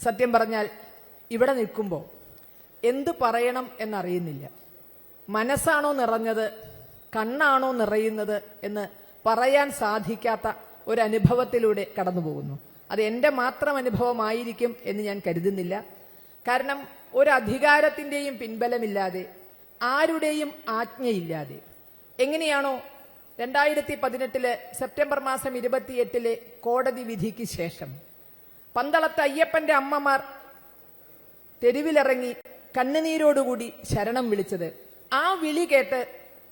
സത്യം പറഞ്ഞാൽ ഇവിടെ നിൽക്കുമ്പോൾ എന്ത് പറയണം എന്നറിയുന്നില്ല. മനസ്സാണോ നിറഞ്ഞത്, കണ്ണാണോ നിറയുന്നത് എന്ന് പറയാൻ സാധിക്കാത്ത ഒരനുഭവത്തിലൂടെ കടന്നു പോകുന്നു. അത് എൻ്റെ മാത്രം അനുഭവമായിരിക്കും എന്ന് ഞാൻ കരുതുന്നില്ല. കാരണം ഒരധികാരത്തിൻ്റെയും പിൻബലമില്ലാതെ, ആരുടെയും ആജ്ഞയില്ലാതെ, എങ്ങനെയാണോ 2018 സെപ്റ്റംബർ മാസം 28 കോടതി വിധിക്ക് ശേഷം പന്തളത്ത് അയ്യപ്പന്റെ അമ്മമാർ തെരുവിലിറങ്ങി കണ്ണുനീരോടുകൂടി ശരണം വിളിച്ചത്, ആ വിളി കേട്ട്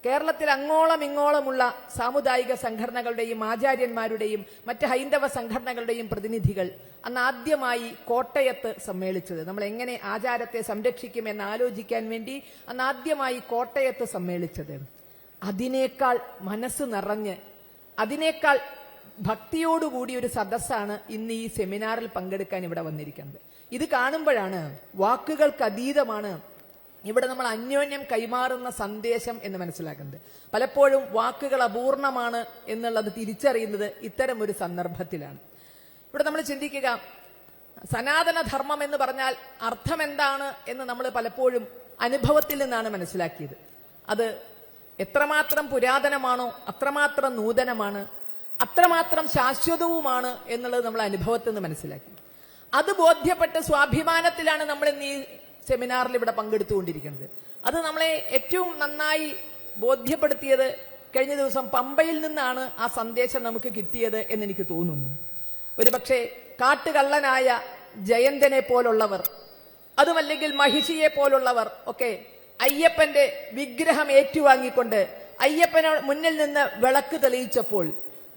കേരളത്തിൽ അങ്ങോളം ഇങ്ങോളമുള്ള സാമുദായിക സംഘടനകളുടെയും ആചാര്യന്മാരുടെയും മറ്റ് ഹൈന്ദവ സംഘടനകളുടെയും പ്രതിനിധികൾ അന്ന് ആദ്യമായി കോട്ടയത്ത് സമ്മേളിച്ചത്, നമ്മൾ എങ്ങനെ ആചാരത്തെ സംരക്ഷിക്കുമെന്ന് ആലോചിക്കാൻ വേണ്ടി അന്ന് ആദ്യമായി കോട്ടയത്ത് സമ്മേളിച്ചത്, അതിനേക്കാൾ മനസ്സ് നിറഞ്ഞ്, അതിനേക്കാൾ ഭക്തിയോടുകൂടി ഒരു സദസ്സാണ് ഇന്ന് ഈ സെമിനാറിൽ പങ്കെടുക്കാൻ ഇവിടെ വന്നിരിക്കുന്നത്. ഇത് കാണുമ്പോഴാണ് വാക്കുകൾക്ക് അതീതമാണ് ഇവിടെ നമ്മൾ അന്യോന്യം കൈമാറുന്ന സന്ദേശം എന്ന് മനസ്സിലാക്കുന്നത്. പലപ്പോഴും വാക്കുകൾ അപൂർണമാണ് എന്നുള്ളത് തിരിച്ചറിയുന്നത് ഇത്തരം ഒരു സന്ദർഭത്തിലാണ്. ഇവിടെ നമ്മൾ ചിന്തിക്കുക, സനാതനധർമ്മം എന്ന് പറഞ്ഞാൽ അർത്ഥം എന്താണ് എന്ന് നമ്മൾ പലപ്പോഴും അനുഭവത്തിൽ നിന്നാണ് മനസ്സിലാക്കിയത്. അത് എത്രമാത്രം പുരാതനമാണോ അത്രമാത്രം നൂതനമാണ്, അത്രമാത്രം ശാശ്വതവുമാണ് എന്നുള്ളത് നമ്മൾ അനുഭവത്തിൽ നിന്ന് മനസ്സിലാക്കി. അത് ബോധ്യപ്പെട്ട് സ്വാഭിമാനത്തിലാണ് നമ്മൾ ഇന്ന് ഈ സെമിനാറിൽ ഇവിടെ പങ്കെടുത്തുകൊണ്ടിരിക്കുന്നത്. അത് നമ്മളെ ഏറ്റവും നന്നായി ബോധ്യപ്പെടുത്തിയത് കഴിഞ്ഞ ദിവസം പമ്പയിൽ നിന്നാണ് ആ സന്ദേശം നമുക്ക് കിട്ടിയത് എന്നെനിക്ക് തോന്നുന്നു. ഒരുപക്ഷെ കാട്ടുകള്ളനായ ജയന്തനെ പോലുള്ളവർ, അതുമല്ലെങ്കിൽ മഹിഷിയെ പോലുള്ളവർ ഒക്കെ അയ്യപ്പന്റെ വിഗ്രഹം ഏറ്റുവാങ്ങിക്കൊണ്ട് അയ്യപ്പന് മുന്നിൽ നിന്ന് വിളക്ക് തെളിയിച്ചപ്പോൾ,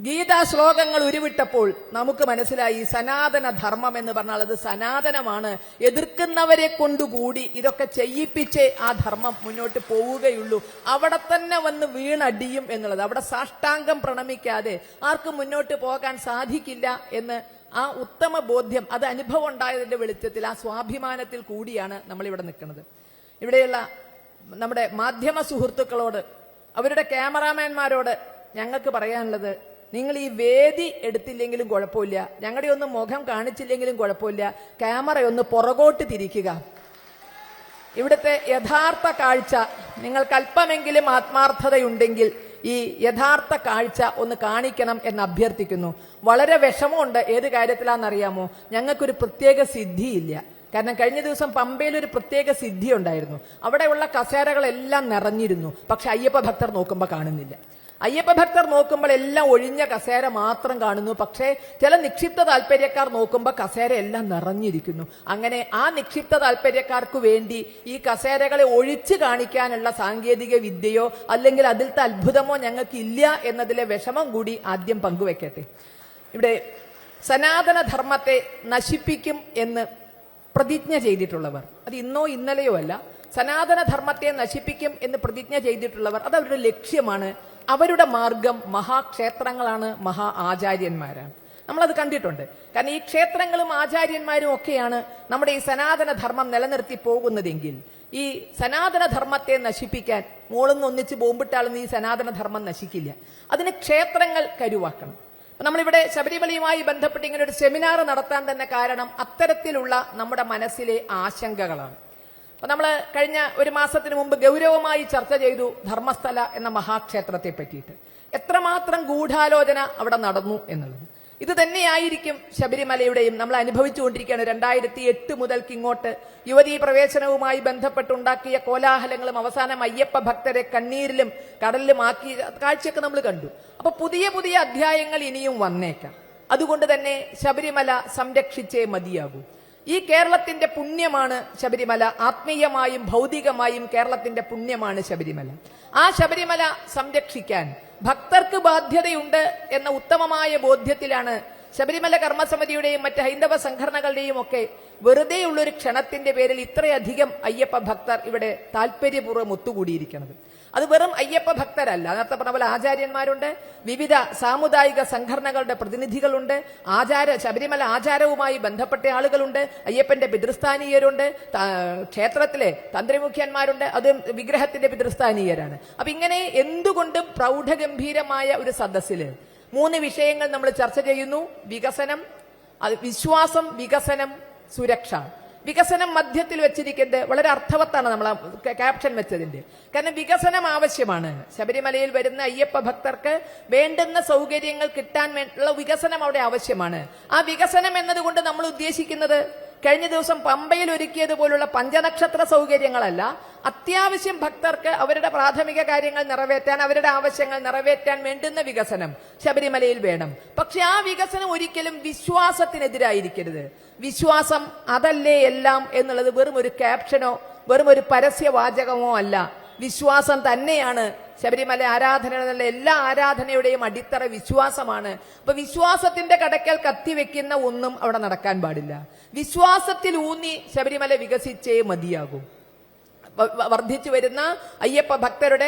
ഗീതാ ശ്ലോകങ്ങൾ ഉരുവിട്ടപ്പോൾ നമുക്ക് മനസ്സിലായി സനാതന ധർമ്മം എന്ന് പറഞ്ഞാൽ അത് സനാതനമാണ്. എതിർക്കുന്നവരെ കൊണ്ടുകൂടി ഇതൊക്കെ ചെയ്യിപ്പിച്ചേ ആ ധർമ്മം മുന്നോട്ട് പോവുകയുള്ളൂ, അവിടെ തന്നെ വന്ന് വീണടിയും എന്നുള്ളത്, അവിടെ സാഷ്ടാംഗം പ്രണമിക്കാതെ ആർക്കും മുന്നോട്ട് പോകാൻ സാധിക്കില്ല എന്ന് ആ ഉത്തമ ബോധ്യം, അത് അനുഭവം ഉണ്ടായതിന്റെ വെളിച്ചത്തിൽ, ആ സ്വാഭിമാനത്തിൽ കൂടിയാണ് നമ്മളിവിടെ നിൽക്കുന്നത്. ഇവിടെയുള്ള നമ്മുടെ മാധ്യമ സുഹൃത്തുക്കളോട്, അവരുടെ ക്യാമറാമാൻമാരോട് ഞങ്ങൾക്ക് പറയാനുള്ളത്, നിങ്ങൾ ഈ വേദി എടുത്തില്ലെങ്കിലും കുഴപ്പമില്ല, ഞങ്ങളുടെ ഒന്നും മുഖം കാണിച്ചില്ലെങ്കിലും കുഴപ്പമില്ല, ക്യാമറയൊന്ന് പുറകോട്ട് തിരിക്കുക. ഇവിടുത്തെ യഥാർത്ഥ കാഴ്ച, നിങ്ങൾക്ക് അല്പമെങ്കിലും ആത്മാർത്ഥതയുണ്ടെങ്കിൽ ഈ യഥാർത്ഥ കാഴ്ച ഒന്ന് കാണിക്കണം എന്ന് അഭ്യർത്ഥിക്കുന്നു. വളരെ വിഷമമുണ്ട്. ഏത് കാര്യത്തിലാണെന്നറിയാമോ? ഞങ്ങൾക്കൊരു പ്രത്യേക സിദ്ധിയില്ല. കാരണം കഴിഞ്ഞ ദിവസം പമ്പയിൽ ഒരു പ്രത്യേക സിദ്ധി ഉണ്ടായിരുന്നു. അവിടെയുള്ള കസേരകളെല്ലാം നിറഞ്ഞിരുന്നു. പക്ഷെ അയ്യപ്പ ഭക്തർ നോക്കുമ്പോൾ കാണുന്നില്ല. അയ്യപ്പ ഭക്തർ നോക്കുമ്പോൾ എല്ലാം ഒഴിഞ്ഞ കസേര മാത്രം കാണുന്നു. പക്ഷേ ചില നിക്ഷിപ്ത താല്പര്യക്കാർ നോക്കുമ്പോൾ കസേര എല്ലാം നിറഞ്ഞിരിക്കുന്നു. അങ്ങനെ ആ നിക്ഷിപ്ത താല്പര്യക്കാർക്ക് വേണ്ടി ഈ കസേരകളെ ഒഴിച്ചു കാണിക്കാനുള്ള സാങ്കേതിക വിദ്യയോ അല്ലെങ്കിൽ അതിലത്തെ അത്ഭുതമോ ഞങ്ങൾക്ക് ഇല്ല എന്നതിലെ വിഷമം കൂടി ആദ്യം പങ്കുവെക്കട്ടെ. ഇവിടെ സനാതനധർമ്മത്തെ നശിപ്പിക്കും എന്ന് പ്രതിജ്ഞ ചെയ്തിട്ടുള്ളവർ, അത് ഇന്നോ ഇന്നലെയോ അല്ല, സനാതനധർമ്മത്തെ നശിപ്പിക്കും എന്ന് പ്രതിജ്ഞ ചെയ്തിട്ടുള്ളവർ, അത് അവരുടെ ലക്ഷ്യമാണ്. അവരുടെ മാർഗം മഹാക്ഷേത്രങ്ങളാണ്, മഹാ ആചാര്യന്മാരാണ്. നമ്മളത് കണ്ടിട്ടുണ്ട്. കാരണം ഈ ക്ഷേത്രങ്ങളും ആചാര്യന്മാരും ഒക്കെയാണ് നമ്മുടെ ഈ സനാതനധർമ്മം നിലനിർത്തി പോകുന്നതെങ്കിൽ ഈ സനാതനധർമ്മത്തെ നശിപ്പിക്കാൻ മോളൊന്ന് ഒന്നിച്ച് ബോംബിട്ടാളൊന്നും ഈ സനാതനധർമ്മം നശിക്കില്ല. അതിന് ക്ഷേത്രങ്ങൾ കരുവാക്കണം. നമ്മളിവിടെ ശബരിമലയുമായി ബന്ധപ്പെട്ട് ഇങ്ങനെ ഒരു സെമിനാർ നടത്താൻ തന്നെ കാരണം അത്തരത്തിലുള്ള നമ്മുടെ മനസ്സിലെ ആശങ്കകളാണ്. അപ്പൊ നമ്മൾ കഴിഞ്ഞ ഒരു മാസത്തിന് മുമ്പ് ഗൗരവമായി ചർച്ച ചെയ്തു ധർമ്മസ്ഥല എന്ന മഹാക്ഷേത്രത്തെ പറ്റിയിട്ട്. എത്രമാത്രം ഗൂഢാലോചന അവിടെ നടന്നു എന്നുള്ളത്. ഇത് തന്നെയായിരിക്കും ശബരിമലയുടെയും നമ്മൾ അനുഭവിച്ചുകൊണ്ടിരിക്കുകയാണ്. 2008 മുതൽക്ക് ഇങ്ങോട്ട് യുവതീ പ്രവേശനവുമായി ബന്ധപ്പെട്ടുണ്ടാക്കിയ കോലാഹലങ്ങളും അവസാനം അയ്യപ്പ ഭക്തരെ കണ്ണീരിലും കടലിലും ആക്കിയ കാഴ്ചയൊക്കെ നമ്മൾ കണ്ടു. അപ്പൊ പുതിയ പുതിയ അധ്യായങ്ങൾ ഇനിയും വന്നേക്കാം. അതുകൊണ്ട് തന്നെ ശബരിമല സംരക്ഷിച്ചേ മതിയാകൂ. ഈ കേരളത്തിന്റെ പുണ്യമാണ് ശബരിമല. ആത്മീയമായും ഭൗതികമായും കേരളത്തിന്റെ പുണ്യമാണ് ശബരിമല. ആ ശബരിമല സംരക്ഷിക്കാൻ ഭക്തർക്ക് ബാധ്യതയുണ്ട് എന്ന ഉത്തമമായ ബോധ്യത്തിലാണ് ശബരിമല കർമ്മസമിതിയുടെയും മറ്റ് ഹൈന്ദവ സംഘടനകളുടെയും ഒക്കെ വെറുതെയുള്ളൊരു ക്ഷണത്തിന്റെ പേരിൽ ഇത്രയധികം അയ്യപ്പ ഭക്തർ ഇവിടെ താല്പര്യപൂർവ്വം ഒത്തുകൂടിയിരിക്കുന്നത്. അത് വെറും അയ്യപ്പ ഭക്തരല്ല. നേരത്തെ പറഞ്ഞ പോലെ ആചാര്യന്മാരുണ്ട്, വിവിധ സാമുദായിക സംഘടനകളുടെ പ്രതിനിധികളുണ്ട്, ശബരിമല ആചാരവുമായി ബന്ധപ്പെട്ട ആളുകളുണ്ട്, അയ്യപ്പന്റെ പിതൃസ്ഥാനീയരുണ്ട്, ക്ഷേത്രത്തിലെ തന്ത്രിമുഖ്യന്മാരുണ്ട്, അത് വിഗ്രഹത്തിന്റെ പിതൃസ്ഥാനീയരാണ്. അപ്പൊ ഇങ്ങനെ എന്തുകൊണ്ടും പ്രൗഢഗംഭീരമായ ഒരു സദസ്സില് 3 വിഷയങ്ങൾ നമ്മൾ ചർച്ച ചെയ്യുന്നു. വികസനം, വിശ്വാസം, വികസനം, സുരക്ഷ. വികസനം മധ്യത്തിൽ വെച്ചിരിക്കുന്നത് വളരെ അർത്ഥവത്താണ് നമ്മൾ ക്യാപ്ഷൻ വെച്ചതിന്റെ. കാരണം വികസനം ആവശ്യമാണ്. ശബരിമലയിൽ വരുന്ന അയ്യപ്പ ഭക്തർക്ക് വേണ്ടുന്ന സൗകര്യങ്ങൾ കിട്ടാൻ വേണ്ടിയുള്ള വികസനം അവിടെ ആവശ്യമാണ്. ആ വികസനം എന്നതുകൊണ്ട് നമ്മൾ ഉദ്ദേശിക്കുന്നത് കഴിഞ്ഞ ദിവസം പമ്പയിൽ ഒരുക്കിയതുപോലുള്ള പഞ്ചനക്ഷത്ര സൗകര്യങ്ങളല്ല. അത്യാവശ്യം ഭക്തർക്ക് അവരുടെ പ്രാഥമിക കാര്യങ്ങൾ നിറവേറ്റാൻ, അവരുടെ ആവശ്യങ്ങൾ നിറവേറ്റാൻ വേണ്ടുന്ന വികസനം ശബരിമലയിൽ വേണം. പക്ഷെ ആ വികസനം ഒരിക്കലും വിശ്വാസത്തിനെതിരായിരിക്കരുത്. വിശ്വാസം അതല്ലേ എല്ലാം എന്നുള്ളത് വെറും ഒരു ക്യാപ്ഷനോ വെറും ഒരു പരസ്യവാചകമോ അല്ല. വിശ്വാസം തന്നെയാണ് ശബരിമല ആരാധനയുള്ള എല്ലാ ആരാധനയുടെയും അടിത്തറ വിശ്വാസമാണ്. അപ്പൊ വിശ്വാസത്തിന്റെ കടക്കൽ കത്തിവെക്കുന്ന ഒന്നും അവിടെ നടക്കാൻ പാടില്ല. വിശ്വാസത്തിൽ ഊന്നി ശബരിമല വികസിച്ചേ മതിയാകും. വർദ്ധിച്ചു വരുന്ന അയ്യപ്പ ഭക്തരുടെ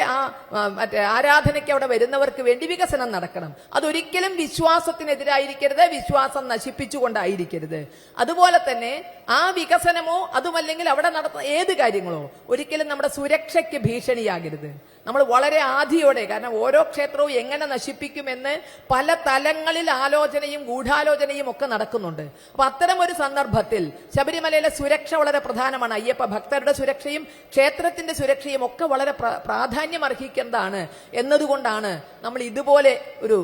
മറ്റേ ആരാധനയ്ക്ക് അവിടെ വരുന്നവർക്ക് വേണ്ടി വികസനം നടക്കണം. അതൊരിക്കലും വിശ്വാസത്തിനെതിരായിരിക്കരുത്, വിശ്വാസം നശിപ്പിച്ചുകൊണ്ടായിരിക്കരുത്. അതുപോലെ തന്നെ ആ വികസനമോ അതുമല്ലെങ്കിൽ അവിടെ നടത്തുന്ന ഏത് കാര്യങ്ങളോ ഒരിക്കലും നമ്മുടെ സുരക്ഷയ്ക്ക് ഭീഷണിയാകരുത്. നമ്മൾ വളരെ ആധിയോടെ, കാരണം ഓരോ ക്ഷേത്രവും എങ്ങനെ നശിപ്പിക്കുമെന്ന് പല തലങ്ങളിൽ ആലോചനയും ഗൂഢാലോചനയും ഒക്കെ നടക്കുന്നുണ്ട്. അപ്പൊ അത്തരം ഒരു സന്ദർഭത്തിൽ ശബരിമലയിലെ സുരക്ഷ വളരെ പ്രധാനമാണ്. അയ്യപ്പ ഭക്തരുടെ സുരക്ഷയും ക്ഷേത്രത്തിന്റെ സുരക്ഷയും ഒക്കെ വളരെ പ്രാധാന്യം അർഹിക്കുന്നതാണ്. എന്നതുകൊണ്ടാണ് നമ്മൾ ഇതുപോലെ ഒരു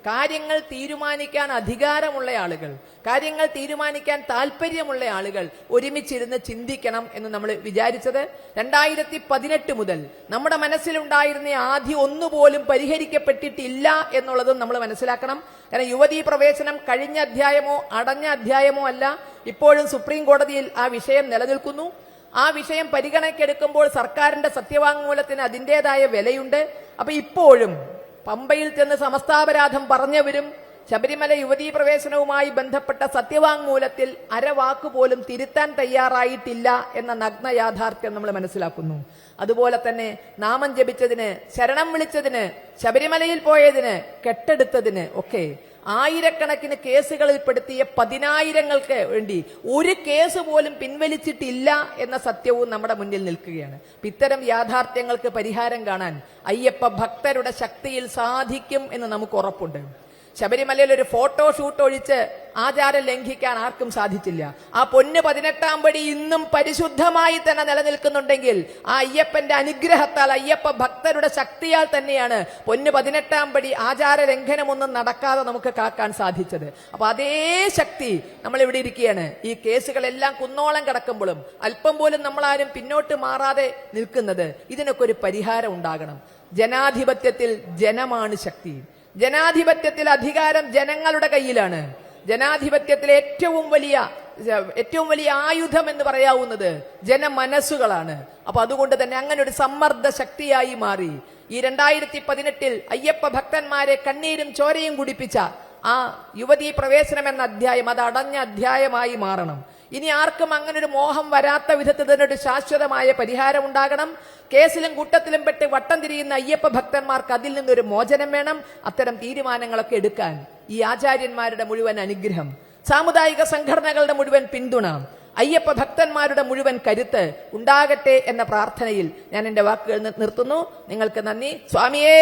കാര്യങ്ങൾ തീരുമാനിക്കാൻ അധികാരമുള്ള ആളുകൾ, കാര്യങ്ങൾ തീരുമാനിക്കാൻ താല്പര്യമുള്ള ആളുകൾ ഒരുമിച്ചിരുന്ന് ചിന്തിക്കണം എന്ന് നമ്മൾ വിചാരിച്ചത്. 2018 മുതൽ നമ്മുടെ മനസ്സിലുണ്ടായിരുന്ന ആദ്യം ഒന്നുപോലും പരിഹരിക്കപ്പെട്ടിട്ടില്ല എന്നുള്ളതും നമ്മൾ മനസ്സിലാക്കണം. കാരണം യുവതീ പ്രവേശനം കഴിഞ്ഞ അധ്യായമോ അടഞ്ഞ അധ്യായമോ അല്ല. ഇപ്പോഴും സുപ്രീം കോടതിയിൽ ആ വിഷയം നിലനിൽക്കുന്നു. ആ വിഷയം പരിഗണനയ്ക്കെടുക്കുമ്പോൾ സർക്കാരിന്റെ സത്യവാങ്മൂലത്തിന് അതിൻ്റെതായ വിലയുണ്ട്. അപ്പൊ ഇപ്പോഴും പമ്പയിൽ ചെന്ന് സമസ്താപരാധം പറഞ്ഞവരും ശബരിമല യുവതീ പ്രവേശനവുമായി ബന്ധപ്പെട്ട സത്യവാങ്മൂലത്തിൽ അരവാക്കുപോലും തിരുത്താൻ തയ്യാറായിട്ടില്ല എന്ന നഗ്ന യാഥാർത്ഥ്യം നമ്മൾ മനസ്സിലാക്കുന്നു. അതുപോലെ തന്നെ നാമം ജപിച്ചതിന്, ശരണം വിളിച്ചതിന്, ശബരിമലയിൽ പോയതിന്, കെട്ടെടുത്തതിന് ഒക്കെ ആയിരക്കണക്കിന് കേസുകളിൽ പെടുത്തിയ 10,000-ങ്ങൾക്ക് വേണ്ടി ഒരു കേസ് പോലും പിൻവലിച്ചിട്ടില്ല എന്ന സത്യവും നമ്മുടെ മുന്നിൽ നിൽക്കുകയാണ്. ഇത്തരം യാഥാർത്ഥ്യങ്ങൾക്ക് പരിഹാരം കാണാൻ അയ്യപ്പ ഭക്തരുടെ ശക്തിയിൽ സാധിക്കും എന്ന് നമുക്ക് ഉറപ്പുണ്ട്. ശബരിമലയിൽ ഒരു ഫോട്ടോഷൂട്ട് ഒഴിച്ച് ആചാരം ലംഘിക്കാൻ ആർക്കും സാധിച്ചില്ല. ആ പൊന്ന് 18-ാം പടി ഇന്നും പരിശുദ്ധമായി തന്നെ നിലനിൽക്കുന്നുണ്ടെങ്കിൽ ആ അയ്യപ്പന്റെ അനുഗ്രഹത്താൽ, അയ്യപ്പ ഭക്തരുടെ ശക്തിയാൽ തന്നെയാണ് പൊന്ന് 18-ാം പടി ആചാര ലംഘനമൊന്നും നടക്കാതെ നമുക്ക് കാക്കാൻ സാധിച്ചത്. അപ്പൊ അതേ ശക്തി നമ്മൾ ഇവിടെ ഇരിക്കുകയാണ്. ഈ കേസുകളെല്ലാം കുന്നോളം കിടക്കുമ്പോഴും അല്പം പോലും നമ്മളാരും പിന്നോട്ട് മാറാതെ നിൽക്കുന്നത്. ഇതിനൊക്കെ ഒരു പരിഹാരം ഉണ്ടാകണം. ജനാധിപത്യത്തിൽ ജനമാണ് ശക്തി. ജനാധിപത്യത്തിൽ അധികാരം ജനങ്ങളുടെ കയ്യിലാണ്. ജനാധിപത്യത്തിലെ ഏറ്റവും വലിയ ആയുധം എന്ന് പറയാവുന്നത് ജനമനസ്സുകളാണ്. അപ്പൊ അതുകൊണ്ട് തന്നെ അങ്ങനെ ഒരു സമ്മർദ്ദ ശക്തിയായി മാറി ഈ 2018 അയ്യപ്പ ഭക്തന്മാരെ കണ്ണീരും ചോരയും കുടിപ്പിച്ച ആ യുവതീ പ്രവേശനം എന്ന അധ്യായം അത് അടഞ്ഞ അധ്യായമായി മാറണം. ഇനി ആർക്കും അങ്ങനെ ഒരു മോഹം വരാത്ത വിധത്തിൽ ഇതിനൊരു ശാശ്വതമായ പരിഹാരം ഉണ്ടാകണം. കേസിലും കൂട്ടത്തിലും പെട്ട് വട്ടം തിരിയുന്ന അയ്യപ്പ ഭക്തന്മാർക്ക് അതിൽ നിന്നൊരു മോചനം വേണം. അത്തരം തീരുമാനങ്ങളൊക്കെ എടുക്കാൻ ഈ ആചാര്യന്മാരുടെ മുഴുവൻ അനുഗ്രഹം, സാമുദായിക സംഘടനകളുടെ മുഴുവൻ പിന്തുണ, അയ്യപ്പ ഭക്തന്മാരുടെ മുഴുവൻ കരുത്ത് ഉണ്ടാകട്ടെ എന്ന പ്രാർത്ഥനയിൽ ഞാൻ എന്റെ വാക്കുകൾ നിർത്തുന്നു. നിങ്ങൾക്ക് നന്ദി. സ്വാമിയേ